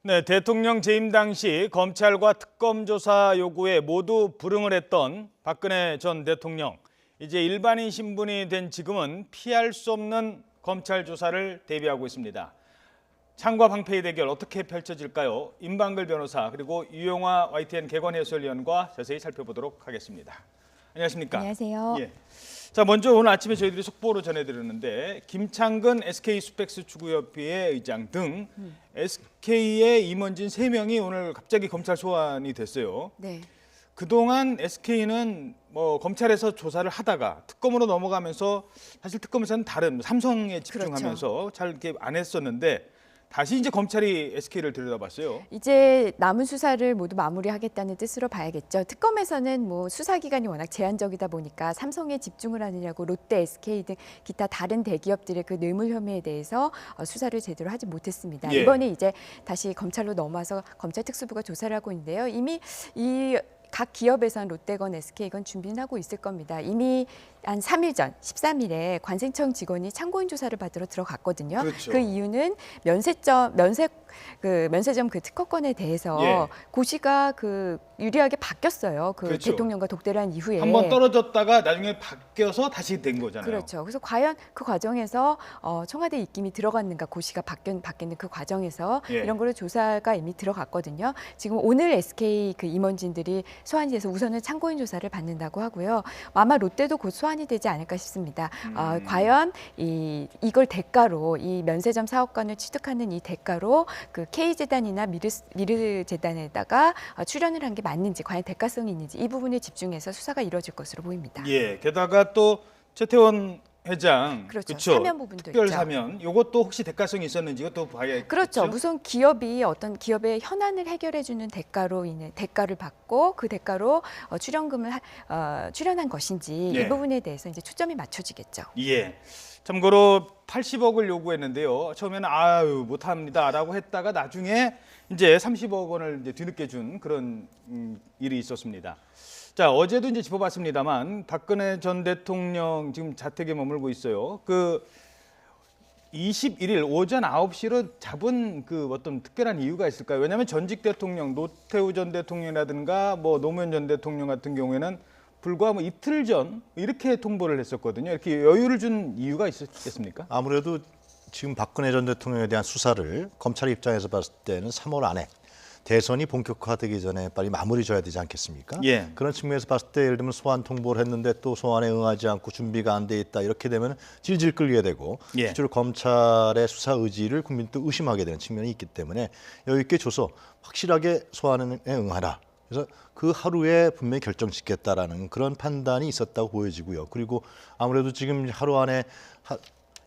네, 대통령 재임 당시 검찰과 특검 조사 요구에 모두 불응을 했던 박근혜 전 대통령. 이제 일반인 신분이 된 지금은 피할 수 없는 검찰 조사를 대비하고 있습니다. 창과 방패의 대결 어떻게 펼쳐질까요? 임방글 변호사 그리고 유영화 YTN 개건 해설위원과 자세히 살펴보도록 하겠습니다. 안녕하십니까? 안녕하세요. 예. 자, 먼저 오늘 아침에 저희들이 속보로 전해드렸는데 김창근 SK 수펙스 추구협의회 의장 등 SK의 임원진 3명이 오늘 갑자기 검찰 소환이 됐어요. 네. 그동안 SK는 뭐 검찰에서 조사를 하다가 특검으로 넘어가면서 사실 특검에서는 다른 삼성에 집중하면서 잘 이렇게 안 했었는데 다시 이제 검찰이 SK를 들여다봤어요. 이제 남은 수사를 모두 마무리하겠다는 뜻으로 봐야겠죠. 특검에서는 뭐 수사 기간이 워낙 제한적이다 보니까 삼성에 집중을 하느냐고 롯데, SK 등 기타 다른 대기업들의 그 뇌물 혐의에 대해서 수사를 제대로 하지 못했습니다. 예. 이번에 이제 다시 검찰로 넘어와서 검찰 특수부가 조사를 하고 있는데요. 이미 이 각 기업에선 롯데건 SK건 준비는 하고 있을 겁니다. 이미 한 3일 전 13일에 관세청 직원이 참고인 조사를 받으러 들어갔거든요. 그렇죠. 그 이유는 면세점 그 특허권에 대해서 예. 고시가 그 유리하게 바뀌었어요. 그 그렇죠. 대통령과 독대를 한 이후에 한번 떨어졌다가 나중에 바뀌어서 다시 된 거잖아요. 그렇죠. 그래서 과연 그 과정에서 청와대 입김이 들어갔는가, 고시가 바뀌는 그 과정에서 예. 이런 거를 조사가 이미 들어갔거든요. 지금 오늘 SK 그 임원진들이 소환이 돼서 우선은 참고인 조사를 받는다고 하고요. 아마 롯데도 곧 소환이 되지 않을까 싶습니다. 과연 이걸 대가로 이 면세점 사업권을 취득하는 이 대가로 그 K재단이나 미르 재단에다가 출연을 한 게 맞는지, 과연 대가성이 있는지 이 부분에 집중해서 수사가 이루어질 것으로 보입니다. 예, 게다가 또 최태원 회장 그렇죠. 그쵸? 사면 부분도 특별 있죠. 사면 이것도 혹시 대가성이 있었는지 이것도 봐야겠죠. 그렇죠. 무슨 기업이 어떤 기업의 현안을 해결해주는 대가를 받고 그 대가로 출연금을 출연한 것인지 예. 이 부분에 대해서 이제 초점이 맞춰지겠죠. 예. 참고로 80억을 요구했는데요. 처음에는 아유 못합니다라고 했다가 나중에 이제 30억 원을 이제 뒤늦게 준 그런 일이 있었습니다. 자, 어제도 이제 짚어봤습니다만 박근혜 전 대통령 지금 자택에 머물고 있어요. 그 21일 오전 9시로 잡은 그 어떤 특별한 이유가 있을까요? 왜냐하면 전직 대통령 노태우 전 대통령이라든가 뭐 노무현 전 대통령 같은 경우에는 불과 뭐 이틀 전 이렇게 통보를 했었거든요. 이렇게 여유를 준 이유가 있었겠습니까? 아무래도 지금 박근혜 전 대통령에 대한 수사를 검찰 입장에서 봤을 때는 3월 안에 대선이 본격화되기 전에 빨리 마무리 져야 되지 않겠습니까? 예. 그런 측면에서 봤을 때 예를 들면 소환 통보를 했는데 또 소환에 응하지 않고 준비가 안 돼 있다 이렇게 되면 질질 끌게 되고 예. 실제로 검찰의 수사 의지를 국민도 의심하게 되는 측면이 있기 때문에 여유 있게 줘서 확실하게 소환에 응하라. 그래서 그 하루에 분명히 결정 짓겠다라는 그런 판단이 있었다고 보여지고요. 그리고 아무래도 지금 하루 안에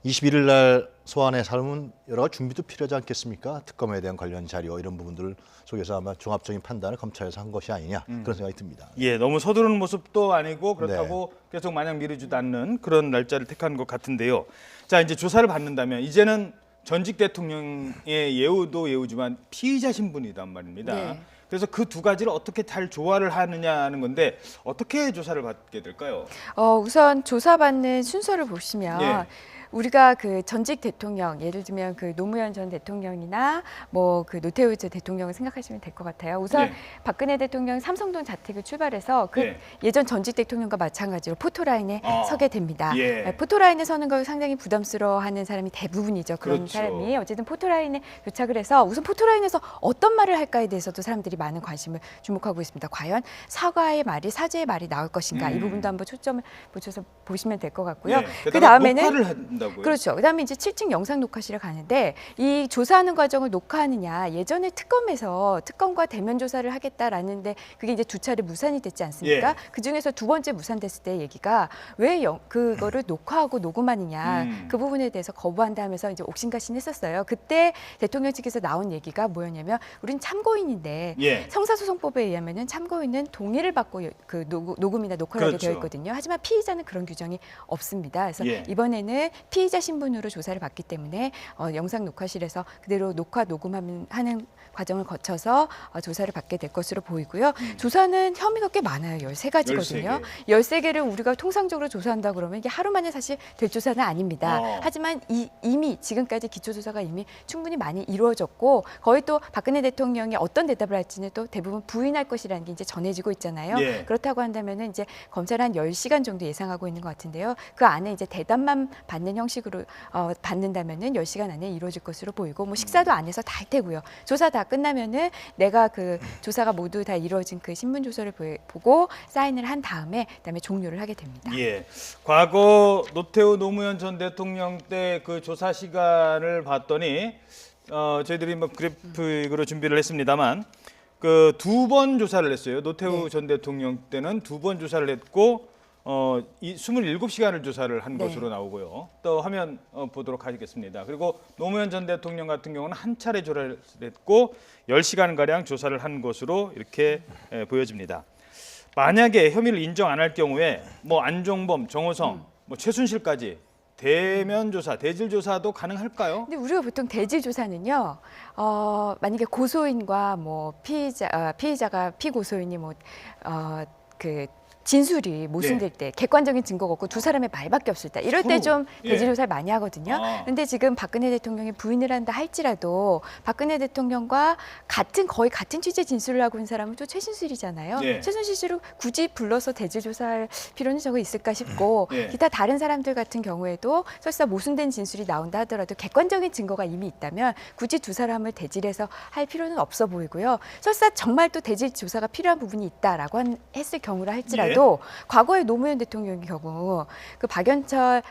21일 날 소환에 살면 여러 가지 준비도 필요하지 않겠습니까? 특검에 대한 관련 자료 이런 부분들 속에서 아마 종합적인 판단을 검찰에서 한 것이 아니냐 그런 생각이 듭니다. 예, 너무 서두르는 모습도 아니고 그렇다고 계속 마냥 미루지도 않는 그런 날짜를 택한 것 같은데요. 자, 이제 조사를 받는다면 이제는 전직 대통령의 예우도 예우지만 피의자 신분이란 말입니다. 네. 그래서 그 두 가지를 어떻게 잘 조화를 하느냐는 건데 어떻게 조사를 받게 될까요? 우선 조사받는 순서를 보시면 예. 우리가 그 전직 대통령, 예를 들면 그 노무현 전 대통령이나 뭐 그 노태우 전 대통령을 생각하시면 될 것 같아요. 우선 예. 박근혜 대통령 삼성동 자택을 출발해서 그 예. 예전 전직 대통령과 마찬가지로 포토라인에 서게 됩니다. 예. 포토라인에 서는 걸 상당히 부담스러워하는 사람이 대부분이죠. 그런 그렇죠. 사람이 어쨌든 포토라인에 도착을 해서 우선 포토라인에서 어떤 말을 할까에 대해서도 사람들이 많은 관심을 주목하고 있습니다. 과연 사죄의 말이 나올 것인가 이 부분도 한번 초점을 붙여서 보시면 될 것 같고요. 예. 그 게다가 다음에는 녹화를 한다고요? 그렇죠. 그다음에 이제 7층 영상 녹화실을 가는데 이 조사하는 과정을 녹화하느냐 예전에 특검과 대면 조사를 하겠다라는데 그게 이제 두 차례 무산이 됐지 않습니까? 예. 그 중에서 두 번째 무산됐을 때 얘기가 왜 그거를 녹화하고 녹음하느냐 그 부분에 대해서 거부한다 하면서 이제 옥신각신했었어요. 그때 대통령 측에서 나온 얘기가 뭐였냐면 우린 참고인인데 예. 형사소송법에 의하면은 참고인은 동의를 받고 그 녹음이나 녹화를 하게 그렇죠. 되어 있거든요. 하지만 피의자는 그런 규정이 없습니다. 그래서 예. 이번에는 피의자 신분으로 조사를 받기 때문에 영상 녹화실에서 그대로 녹화 녹음하는 과정을 거쳐서 조사를 받게 될 것으로 보이고요. 조사는 혐의가 꽤 많아요. 13가지거든요. 13개를 우리가 통상적으로 조사한다 그러면 이게 하루 만에 사실 될 조사는 아닙니다. 하지만 이미 지금까지 기초조사가 이미 충분히 많이 이루어졌고 거의 또 박근혜 대통령이 어떤 대답을 할지는 또 대부분 부인할 것이라는 게 이제 전해지고 있잖아요. 예. 그렇다고 한다면은 이제 검찰 한 10시간 정도 예상하고 있는 것 같은데요. 그 안에 이제 대답만 받는 형식으로 받는다면은 10시간 안에 이루어질 것으로 보이고 뭐 식사도 안 해서 다 할 테고요. 조사 다 끝나면은 내가 그 조사가 모두 다 이루어진 그 신문 조서를 보고 사인을 한 다음에 그다음에 종료를 하게 됩니다. 예. 과거 노태우 노무현 전 대통령 때 그 조사 시간을 봤더니 저희들이 뭐 그래픽으로 준비를 했습니다만 그 2번 조사를 했어요. 노태우 네. 전 대통령 때는 2번 조사를 했고 이 27시간을 조사를 한 네. 것으로 나오고요. 또 화면 보도록 하겠습니다. 그리고 노무현 전 대통령 같은 경우는 한 차례 조사를 했고 10시간 가량 조사를 한 것으로 이렇게 보여집니다. 만약에 혐의를 인정 안 할 경우에 뭐 안종범, 정호성, 뭐 최순실까지 대면 조사, 대질 조사도 가능할까요? 근데 우리가 보통 대질 조사는요, 만약에 고소인과 뭐 피의자가 피고소인이 그 진술이 모순될 때 객관적인 증거가 없고 두 사람의 말밖에 없을 때 이럴 때 좀 대질 조사를 많이 하거든요. 그런데 지금 박근혜 대통령이 부인을 한다 할지라도 박근혜 대통령과 거의 같은 취지의 진술을 하고 있는 사람은 또 최순실이잖아요. 예. 최순실 씨를 굳이 불러서 대질 조사할 필요는 저거 있을까 싶고 예. 기타 다른 사람들 같은 경우에도 설사 모순된 진술이 나온다 하더라도 객관적인 증거가 이미 있다면 굳이 두 사람을 대질해서 할 필요는 없어 보이고요. 설사 정말 또 대질 조사가 필요한 부분이 있다라고 했을 경우라 할지라도 과거에 노무현 대통령의 경우 그 박연차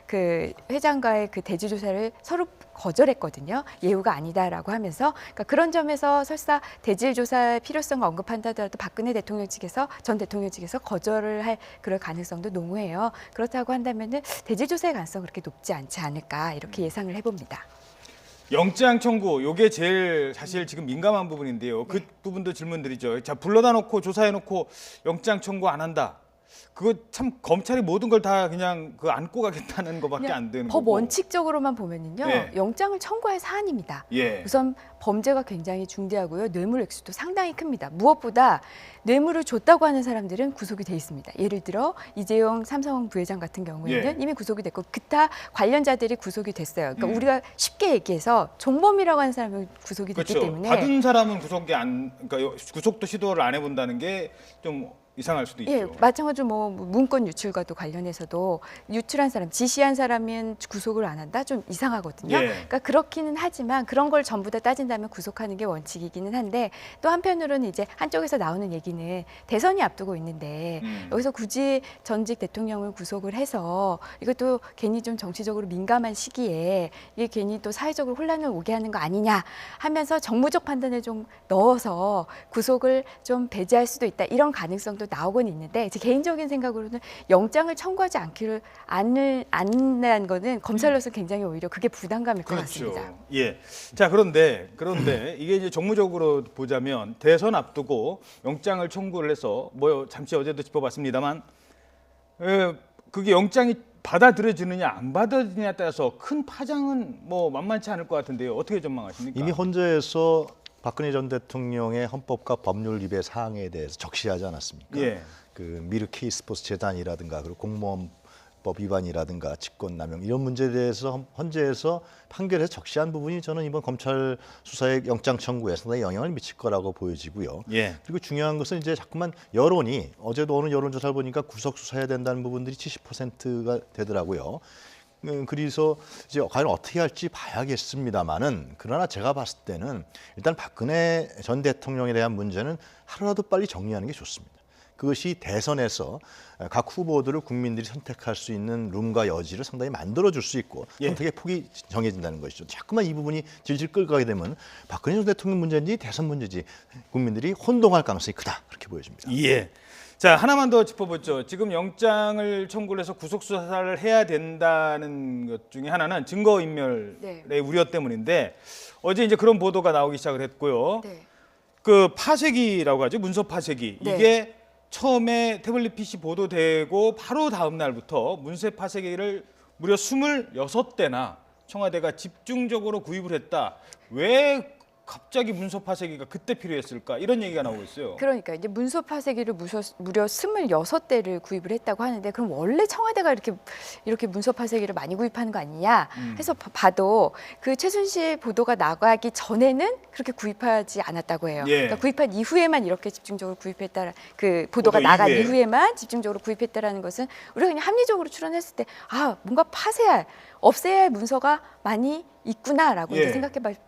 그 회장과의 그 대질 조사를 서로 거절했거든요. 예우가 아니다라고 하면서 그러니까 그런 점에서 설사 대질 조사의 필요성을 언급한다 하더라도 박근혜 대통령 측에서 전 대통령 측에서 거절을 할 그럴 가능성도 농후해요. 그렇다고 한다면은 대질 조사의 가능성은 그렇게 높지 않지 않을까 이렇게 예상을 해봅니다. 영장 청구, 요게 제일 사실 지금 민감한 부분인데요. 그 부분도 질문드리죠. 자, 불러다 놓고 조사해놓고 영장 청구 안 한다. 그거 참 검찰이 모든 걸 다 그냥 그 안고 가겠다는 것밖에 안 되는 법 거고. 원칙적으로만 보면은요, 네. 영장을 청구할 사안입니다. 예. 우선 범죄가 굉장히 중대하고요, 뇌물 액수도 상당히 큽니다. 무엇보다 뇌물을 줬다고 하는 사람들은 구속이 돼 있습니다. 예를 들어 이재용 삼성 부회장 같은 경우에는 이미 구속이 됐고 기타 관련자들이 구속이 됐어요. 그러니까 우리가 쉽게 얘기해서 종범이라고 하는 사람이 구속이 됐기 그렇죠. 때문에 받은 사람은 그러니까 구속도 시도를 안 해본다는 게 좀 이상할 수도 있죠. 예, 마찬가지로 뭐 문건 유출과도 관련해서도 유출한 사람, 지시한 사람은 구속을 안 한다? 좀 이상하거든요. 예. 그러니까 그렇기는 하지만 그런 걸 전부 다 따진다면 구속하는 게 원칙이기는 한데 또 한편으로는 이제 한쪽에서 나오는 얘기는 대선이 앞두고 있는데 여기서 굳이 전직 대통령을 구속을 해서 이것도 괜히 좀 정치적으로 민감한 시기에 이게 괜히 또 사회적으로 혼란을 오게 하는 거 아니냐 하면서 정무적 판단을 좀 넣어서 구속을 좀 배제할 수도 있다. 이런 가능성도 나오곤 있는데 제 개인적인 생각으로는 영장을 청구하지 않는 거는 검찰로서 굉장히 오히려 그게 부담감일 것 그렇죠. 같습니다. 예. 자, 그런데 이게 이제 정무적으로 보자면 대선 앞두고 영장을 청구를 해서 뭐 잠시 어제도 짚어봤습니다만 그게 영장이 받아들여지느냐 안 받아들여지느냐에 따라서 큰 파장은 뭐 만만치 않을 것 같은데요. 어떻게 전망하십니까? 이미 헌재에서 박근혜 전 대통령의 헌법과 법률 위배 사항에 대해서 적시하지 않았습니까? 예. 그 미르 K스포츠 재단이라든가 그리고 공무원법 위반이라든가 직권남용 이런 문제에 대해서 헌재에서 판결에서 적시한 부분이 저는 이번 검찰 수사의 영장 청구에 상당히 영향을 미칠 거라고 보여지고요. 예. 그리고 중요한 것은 이제 자꾸만 여론이 어제도 어느 여론조사를 보니까 구속 수사해야 된다는 부분들이 70%가 되더라고요. 그래서 이제 과연 어떻게 할지 봐야겠습니다만은 그러나 제가 봤을 때는 일단 박근혜 전 대통령에 대한 문제는 하루라도 빨리 정리하는 게 좋습니다. 그것이 대선에서 각 후보들을 국민들이 선택할 수 있는 룸과 여지를 상당히 만들어줄 수 있고 선택의 폭이 정해진다는 것이죠. 자꾸만 이 부분이 질질 끌고 가게 되면 박근혜 전 대통령 문제인지 대선 문제인지 국민들이 혼동할 가능성이 크다 그렇게 보여집니다. 예. 자, 하나만 더 짚어보죠. 지금 영장을 청구를 해서 구속 수사를 해야 된다는 것 중에 하나는 증거인멸의 우려 때문인데 어제 이제 그런 보도가 나오기 시작을 했고요. 네. 그 파쇄기라고 하죠. 문서 파쇄기. 네. 이게 처음에 태블릿 PC 보도되고 바로 다음 날부터 문서 파쇄기를 무려 26대나 청와대가 집중적으로 구입을 했다. 왜 갑자기 문서 파쇄기가 그때 필요했을까? 이런 얘기가 나오고 있어요. 그러니까 이제 문서 파쇄기를 무려 26대를 구입을 했다고 하는데 그럼 원래 청와대가 이렇게 문서 파쇄기를 많이 구입하는 거 아니냐 해서 봐도 그 최순실 보도가 나가기 전에는 그렇게 구입하지 않았다고 해요. 예. 그러니까 구입한 이후에만 이렇게 집중적으로 구입했다. 그 보도가 보도 나간 이후에. 이후에만 집중적으로 구입했다라는 것은 우리가 그냥 합리적으로 추론했을 때 뭔가 없애야 할 문서가 많이 있구나라고 예. 이제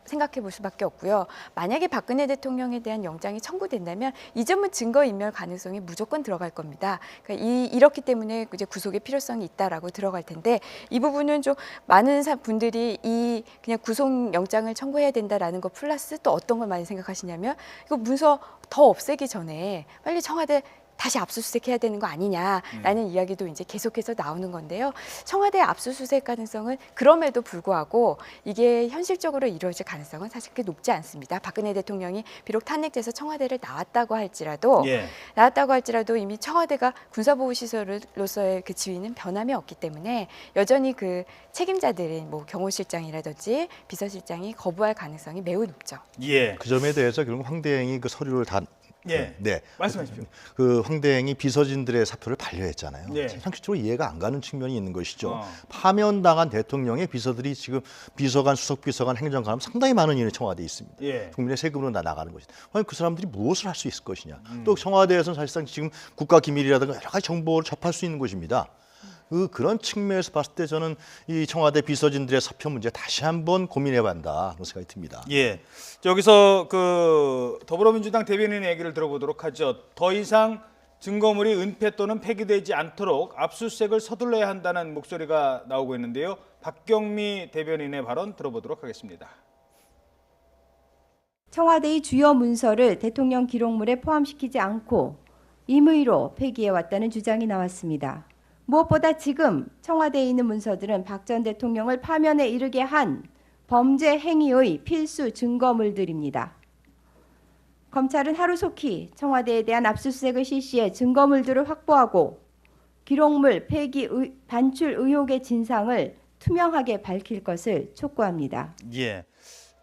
생각해 볼 수밖에 없고요. 만약에 박근혜 대통령에 대한 영장이 청구된다면 이 점은 증거인멸 가능성이 무조건 들어갈 겁니다. 그러니까 이렇기 때문에 이제 구속의 필요성이 있다라고 들어갈 텐데 이 부분은 좀 많은 분들이 그냥 구속 영장을 청구해야 된다라는 것 플러스 또 어떤 걸 많이 생각하시냐면 이거 문서 더 없애기 전에 빨리 청와대 다시 압수수색해야 되는 거 아니냐라는 이야기도 이제 계속해서 나오는 건데요. 청와대 압수수색 가능성은 그럼에도 불구하고 이게 현실적으로 이루어질 가능성은 사실 그렇게 높지 않습니다. 박근혜 대통령이 비록 탄핵돼서 청와대를 나왔다고 할지라도 이미 청와대가 군사보호시설로서의 그 지위는 변함이 없기 때문에 여전히 그 책임자들인 뭐 경호실장이라든지 비서실장이 거부할 가능성이 매우 높죠. 예. 그 점에 대해서 결국 황대행이 그 서류를 다 예. 네. 말씀하십시오. 그 황대행이 비서진들의 사표를 반려했잖아요. 네. 상식적으로 이해가 안 가는 측면이 있는 것이죠. 어. 파면당한 대통령의 비서들이 지금 비서관, 수석비서관, 행정관 상당히 많은 인원이 청와대에 있습니다. 예. 국민의 세금으로 다 나가는 것이죠. 아니, 그 사람들이 무엇을 할 수 있을 것이냐. 또 청와대에서는 사실상 지금 국가기밀이라든가 여러 가지 정보를 접할 수 있는 곳입니다. 그런 측면에서 봤을 때 저는 이 청와대 비서진들의 사표 문제 다시 한번 고민해야 한다 그런 생각이 듭니다. 예. 여기서 그 더불어민주당 대변인의 얘기를 들어보도록 하죠. 더 이상 증거물이 은폐 또는 폐기되지 않도록 압수수색을 서둘러야 한다는 목소리가 나오고 있는데요. 박경미 대변인의 발언 들어보도록 하겠습니다. 청와대의 주요 문서를 대통령 기록물에 포함시키지 않고 임의로 폐기해왔다는 주장이 나왔습니다. 무엇보다 지금 청와대에 있는 문서들은 박 전 대통령을 파면에 이르게 한 범죄 행위의 필수 증거물들입니다. 검찰은 하루속히 청와대에 대한 압수수색을 실시해 증거물들을 확보하고 기록물 폐기 반출 의혹의 진상을 투명하게 밝힐 것을 촉구합니다. 예.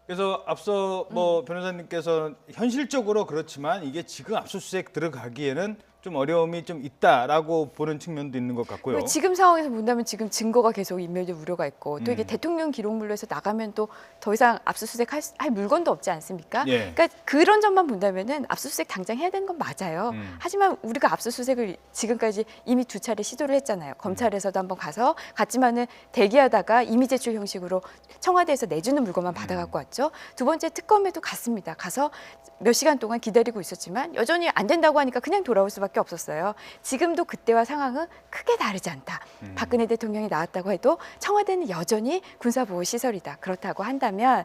그래서 앞서 변호사님께서 현실적으로 그렇지만 이게 지금 압수수색 들어가기에는 좀 어려움이 좀 있다라고 보는 측면도 있는 것 같고요. 지금 상황에서 본다면 지금 증거가 계속 인멸될 우려가 있고 또 이게 대통령 기록물로 해서 나가면 또 더 이상 압수수색 할 물건도 없지 않습니까? 예. 그러니까 그런 점만 본다면은 압수수색 당장 해야 되는 건 맞아요. 하지만 우리가 압수수색을 지금까지 이미 2차례 시도를 했잖아요. 검찰에서도 한번 갔지만은 대기하다가 이미 제출 형식으로 청와대에서 내주는 물건만 받아갖고 왔죠. 두 번째 특검에도 갔습니다. 가서 몇 시간 동안 기다리고 있었지만 여전히 안 된다고 하니까 그냥 돌아올 수밖에 없었어요. 지금도 그때와 상황은 크게 다르지 않다. 박근혜 대통령이 나왔다고 해도 청와대는 여전히 군사보호시설이다. 그렇다고 한다면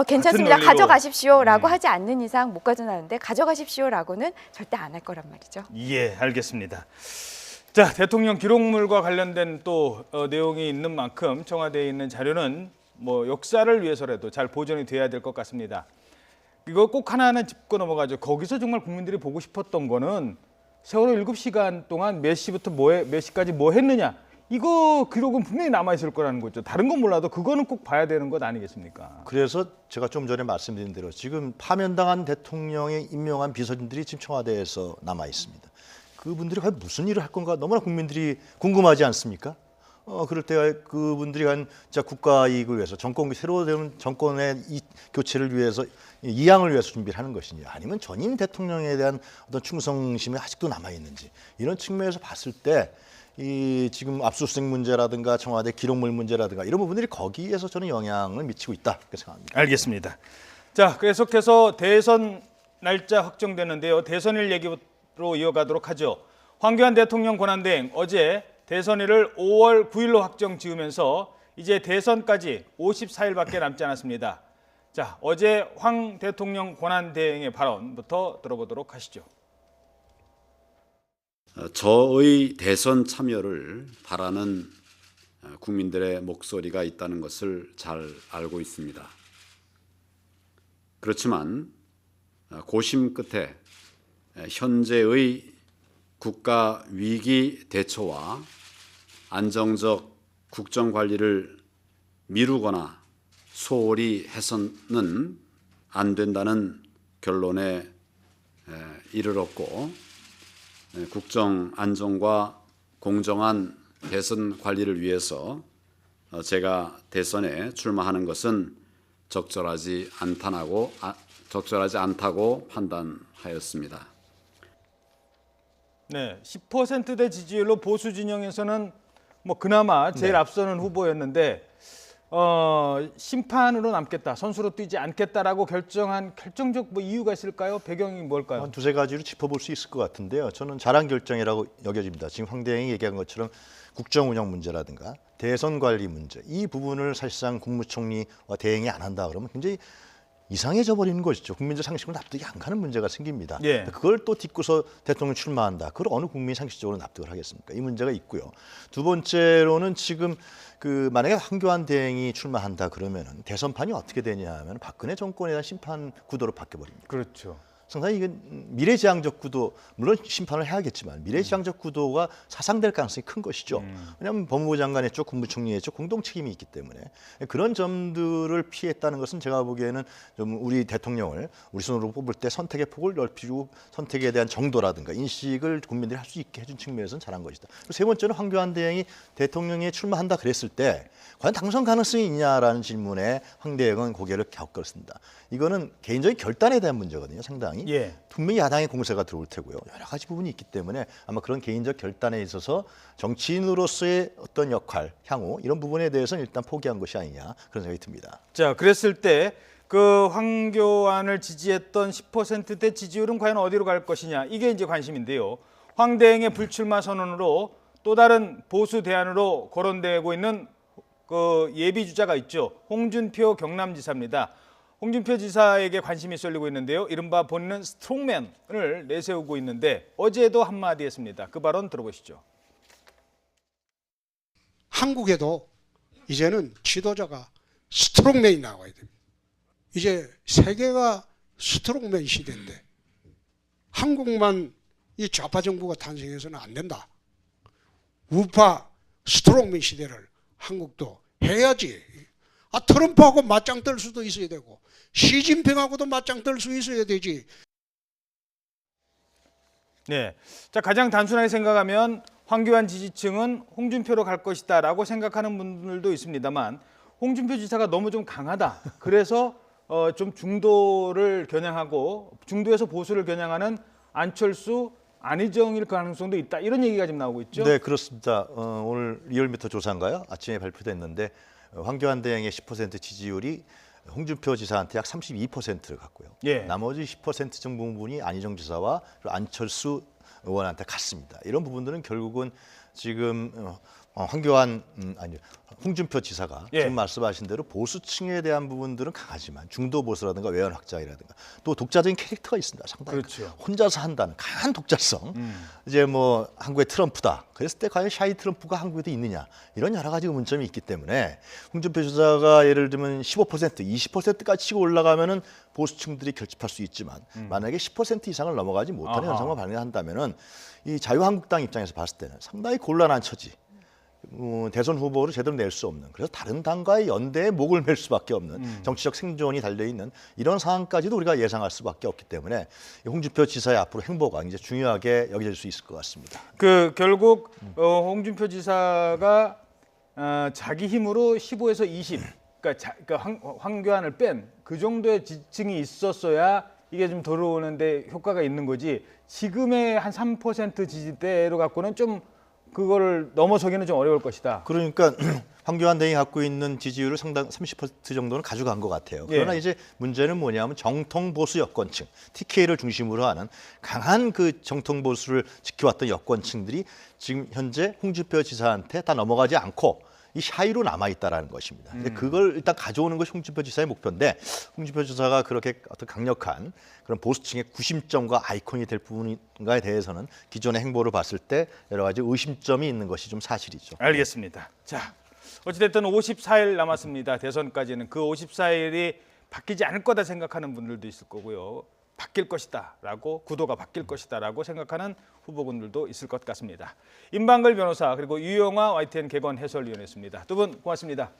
괜찮습니다. 논리로. 가져가십시오라고 하지 않는 이상 못 가져나는데 가져가십시오라고는 절대 안 할 거란 말이죠. 예, 알겠습니다. 자, 대통령 기록물과 관련된 또 내용이 있는 만큼 청와대에 있는 자료는 뭐 역사를 위해서라도 잘 보존이 돼야 될 것 같습니다. 이거 꼭 하나는 짚고 넘어가죠. 거기서 정말 국민들이 보고 싶었던 거는 세월호 7시간 동안 몇 시부터 몇 시까지 뭐 했느냐. 이거 기록은 분명히 남아있을 거라는 거죠. 다른 건 몰라도 그거는 꼭 봐야 되는 것 아니겠습니까? 그래서 제가 좀 전에 말씀드린 대로 지금 파면당한 대통령에 임명한 비서진들이 지금 청와대에서 남아 있습니다. 그분들이 과연 무슨 일을 할 건가 너무나 국민들이 궁금하지 않습니까? 그럴 때 그분들이 국가 이익을 위해서 새로 되는 정권의 교체를 위해서 이양을 위해서 준비를 하는 것이냐 아니면 전임 대통령에 대한 어떤 충성심이 아직도 남아 있는지 이런 측면에서 봤을 때 지금 압수수색 문제라든가 청와대 기록물 문제라든가 이런 부분들이 거기에서 저는 영향을 미치고 있다 그렇게 생각합니다. 알겠습니다. 자, 계속해서 대선 날짜 확정되는데요. 대선일 얘기로 이어가도록 하죠. 황교안 대통령 권한대행 어제 대선일을 5월 9일로 확정 지으면서 이제 대선까지 54일밖에 남지 않았습니다. 자, 어제 황 대통령 권한대행의 발언부터 들어보도록 하시죠. 저의 대선 참여를 바라는 국민들의 목소리가 있다는 것을 잘 알고 있습니다. 그렇지만 고심 끝에 현재의 국가 위기 대처와 안정적 국정 관리를 미루거나 소홀히 해서는 안 된다는 결론에 이르렀고, 국정 안정과 공정한 대선 관리를 위해서 제가 대선에 출마하는 것은 적절하지 않다고 판단하였습니다. 네, 10%대 지지율로 보수 진영에서는 뭐 그나마 제일 앞서는 후보였는데 심판으로 남겠다, 선수로 뛰지 않겠다라고 결정한 결정적 뭐 이유가 있을까요? 배경이 뭘까요? 한 두세 가지로 짚어볼 수 있을 것 같은데요. 저는 잘한 결정이라고 여겨집니다. 지금 황대행이 얘기한 것처럼 국정 운영 문제라든가 대선 관리 문제, 이 부분을 사실상 국무총리와 대행이 안 한다 그러면 굉장히 이상해져 버리는 것이죠. 국민들 상식으로 납득이 안 가는 문제가 생깁니다. 예. 그걸 또 딛고서 대통령 출마한다. 그걸 어느 국민이 상식적으로 납득을 하겠습니까? 이 문제가 있고요. 두 번째로는 지금 만약에 황교안 대행이 출마한다 그러면은 대선판이 어떻게 되냐 하면 박근혜 정권에 대한 심판 구도로 바뀌어 버립니다. 그렇죠. 상당히 이게 미래지향적 구도, 물론 심판을 해야겠지만 미래지향적 구도가 사상될 가능성이 큰 것이죠. 왜냐하면 법무부 장관의 쪽, 국무총리의 쪽 공동 책임이 있기 때문에 그런 점들을 피했다는 것은 제가 보기에는 좀 우리 대통령을 우리 손으로 뽑을 때 선택의 폭을 넓히고 선택에 대한 정도라든가 인식을 국민들이 할 수 있게 해준 측면에서는 잘한 것이다. 그리고 세 번째는 황교안 대행이 대통령에 출마한다 그랬을 때 과연 당선 가능성이 있냐라는 질문에 황 대행은 고개를 갸웃 겼습니다. 이거는 개인적인 결단에 대한 문제거든요, 상당히. 예. 분명히 야당의 공세가 들어올 테고요. 여러 가지 부분이 있기 때문에 아마 그런 개인적 결단에 있어서 정치인으로서의 어떤 역할, 향후 이런 부분에 대해서는 일단 포기한 것이 아니냐 그런 생각이 듭니다. 자, 그랬을 때 그 황교안을 지지했던 10%대 지지율은 과연 어디로 갈 것이냐, 이게 이제 관심인데요. 황 대행의 불출마 선언으로 또 다른 보수 대안으로 거론되고 있는 그 예비 주자가 있죠. 홍준표 경남지사입니다. 홍준표 지사에게 관심이 쏠리고 있는데요. 이른바 본인은 스트롱맨을 내세우고 있는데 어제도 한마디 했습니다. 그 발언 들어보시죠. 한국에도 이제는 지도자가 스트롱맨이 나와야 됩니다. 이제 세계가 스트롱맨 시대인데 한국만 이 좌파 정부가 탄생해서는 안 된다. 우파 스트롱맨 시대를 한국도 해야지. 트럼프하고 맞짱 뜰 수도 있어야 되고 시진핑하고도 맞짱 뜰 수 있어야 되지. 네, 자, 가장 단순하게 생각하면 황교안 지지층은 홍준표로 갈 것이다라고 생각하는 분들도 있습니다만 홍준표 지사가 너무 좀 강하다. 그래서 좀 중도를 겨냥하고 중도에서 보수를 겨냥하는 안철수, 안희정일 가능성도 있다. 이런 얘기가 지금 나오고 있죠. 네, 그렇습니다. 오늘 리얼미터 조사인가요? 아침에 발표됐는데 황교안 대행의 10% 지지율이 홍준표 지사한테 약 32%를 갖고요. 예. 나머지 10% 정도 부분이 안희정 지사와 안철수 의원한테 갔습니다. 이런 부분들은 결국은 지금 홍준표 지사가 예. 지금 말씀하신 대로 보수층에 대한 부분들은 강하지만 중도 보수라든가 외연 확장이라든가 또 독자적인 캐릭터가 있습니다. 상당히 그렇죠. 혼자서 한다는 강한 독자성. 이제 뭐 한국의 트럼프다. 그랬을 때 과연 샤이 트럼프가 한국에도 있느냐 이런 여러 가지 의문점이 있기 때문에 홍준표 지사가 예를 들면 15%, 20%까지 치고 올라가면은 보수층들이 결집할 수 있지만 만약에 10% 이상을 넘어가지 못하는 아하. 현상만 발생한다면은 이 자유한국당 입장에서 봤을 때는 상당히 곤란한 처지. 대선 후보를 제대로 낼 수 없는, 그래서 다른 당과의 연대에 목을 맬 수밖에 없는 정치적 생존이 달려있는 이런 상황까지도 우리가 예상할 수밖에 없기 때문에 홍준표 지사의 앞으로 행보가 이제 중요하게 여겨질 수 있을 것 같습니다. 그 결국 홍준표 지사가 자기 힘으로 15에서 20, 그러니까 황교안을 뺀 그 정도의 지층이 있었어야 이게 좀 들어오는데 효과가 있는 거지. 지금의 한 3% 지지대로 갖고는 좀 그거를 넘어서기는 좀 어려울 것이다. 그러니까 황교안 대행이 갖고 있는 지지율을 상당 30% 정도는 가져간 것 같아요. 그러나 예. 이제 문제는 뭐냐면 정통 보수 여권층, TK를 중심으로 하는 강한 그 정통 보수를 지켜왔던 여권층들이 지금 현재 홍준표 지사한테 다 넘어가지 않고 이 샤이로 남아있다라는 것입니다. 근데 그걸 일단 가져오는 것이 홍준표 지사의 목표인데 홍준표 지사가 그렇게 어떤 강력한 그런 보수층의 구심점과 아이콘이 될 부분인가에 대해서는 기존의 행보를 봤을 때 여러 가지 의심점이 있는 것이 좀 사실이죠. 알겠습니다. 자, 어찌됐든 54일 남았습니다. 대선까지는 그 54일이 바뀌지 않을 거다 생각하는 분들도 있을 거고요. 바뀔 것이다라고 구도가 바뀔 것이다라고 생각하는 후보군들도 있을 것 같습니다. 임방글 변호사 그리고 유영아 YTN 개건 해설위원이었습니다. 두 분 고맙습니다.